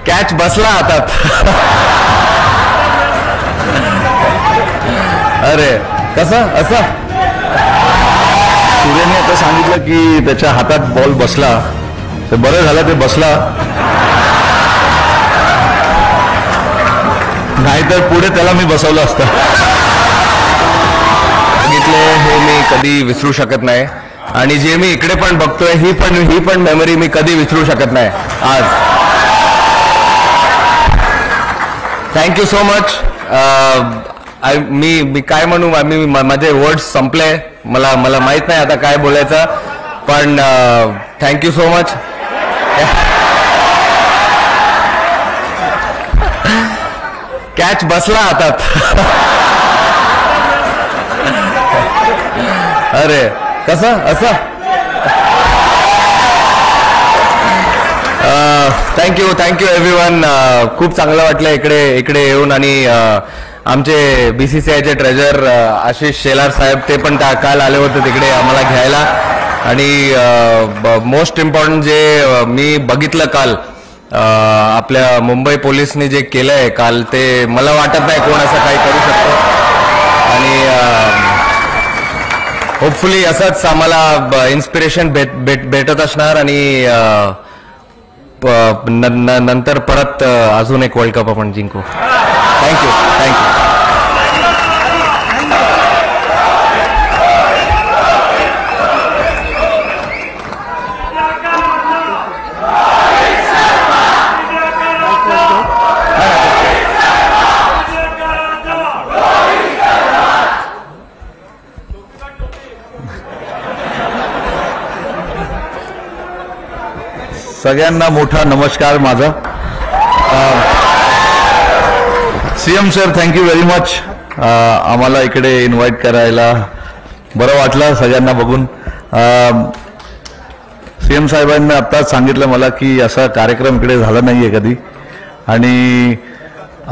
Catch बसला हातात. अरे कसं असं सूर्याने आता सांगितलं की त्याच्या हातात बॉल बसला, ते बरं झालं ते बसला, नाहीतर पुढे त्याला मी बसवलं असतं. बघितले हे मी कधी विसरू शकत नाही आणि जे मी इकडे पण बघतोय ही पण मेमरी मी कधी विसरू शकत नाही आज. Thank you so much. मी काय म्हणू, माझे वर्ड्स संपले, मला माहित नाही आता काय बोलायचं, पण थँक्यू सो मच. कॅच बसला हातात. अरे कसं असं थँक्यू एव्हरीवन. खूप चांगलं वाटलं इकडे येऊन आणि आमचे BCCIचे ट्रेजर आशिष शेलार साहेब ते पण काल आले होते तिकडे आम्हाला घ्यायला. आणि मोस्ट इम्पॉर्टंट जे मी बघितलं काल आपल्या मुंबई पोलिसने जे केलंय काल, ते मला वाटत नाही कोण असं काही करू शकतो. आणि होपफुली असंच आम्हाला इन्स्पिरेशन भेटत असणार आणि नंतर परत अजून एक वर्ल्ड कप आपण जिंकू. थँक्यू. सगळ्यांना मोठा नमस्कार माझा. CM sir thank you very much. आम्हाला इकडे इन्व्हाइट करायला बरं वाटलं सगळ्यांना बघून. CM साहेबांनी आत्ताच सांगितलं मला की असा कार्यक्रम इकडे झाला नाहीये कधी, आणि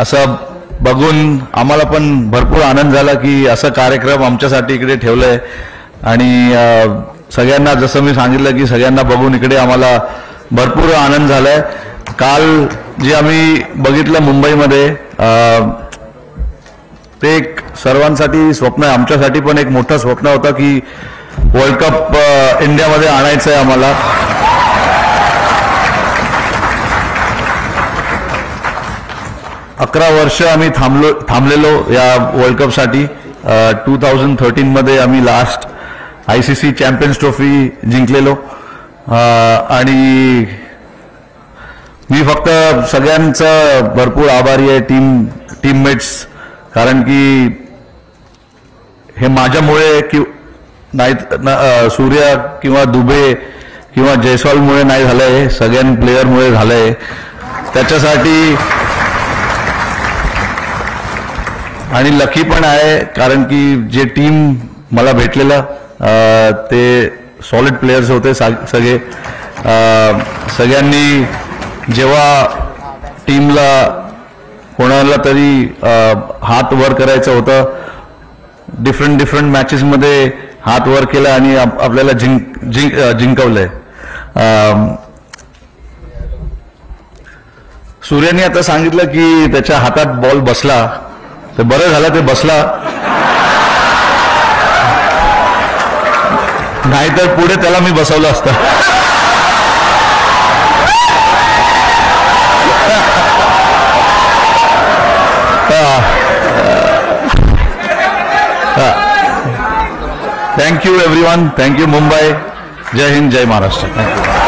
असं बघून आम्हाला पण भरपूर आनंद झाला की असं कार्यक्रम आमच्यासाठी इकडे ठेवलंय. आणि सगळ्यांना जसं मी सांगितलं की सगळ्यांना बघून इकडे आम्हाला भरपूर आनंद झालाय. काल जे आम्ही बघितलं मुंबईमध्ये ते एक सर्वांसाठी स्वप्न आहे, आमच्यासाठी पण एक मोठं स्वप्न होतं की वर्ल्ड कप इंडियामध्ये आणायचं आहे आम्हाला. अकरा वर्ष आम्ही थांबलेलो या वर्ल्ड कपसाठी. 2013 मध्ये आम्ही लास्ट ICC चॅम्पियन्स ट्रॉफी जिंकलेलो. आणि मी फक्त सगळ्यांचं भरपूर आभारी आहे, टीममेट्स, कारण की हे माझ्यामुळे नाही, सूर्या किंवा दुबे किंवा जयस्वालमुळे नाही झालंय, सगळ्या प्लेयरमुळे झालंय. त्याच्यासाठी आणि लकी पण आहे कारण की जे टीम मला भेटलेलं ते सॉलिड प्लेयर्स होते सगळे. सगळ्यांनी जेव्हा टीमला कोणाला तरी हात वर करायचं होतं, डिफरंट मॅचेसमध्ये हात वर केला आणि आपल्याला जिंकवलंय. सूर्याने आता सांगितलं की त्याच्या हातात बॉल बसला, ते बरं झालं ते बसला, नाहीतर पुढे त्याला मी बसवलं असतं. Thank you everyone. थँक्यू मुंबई. जय हिंद, जय महाराष्ट्र. थँक्यू.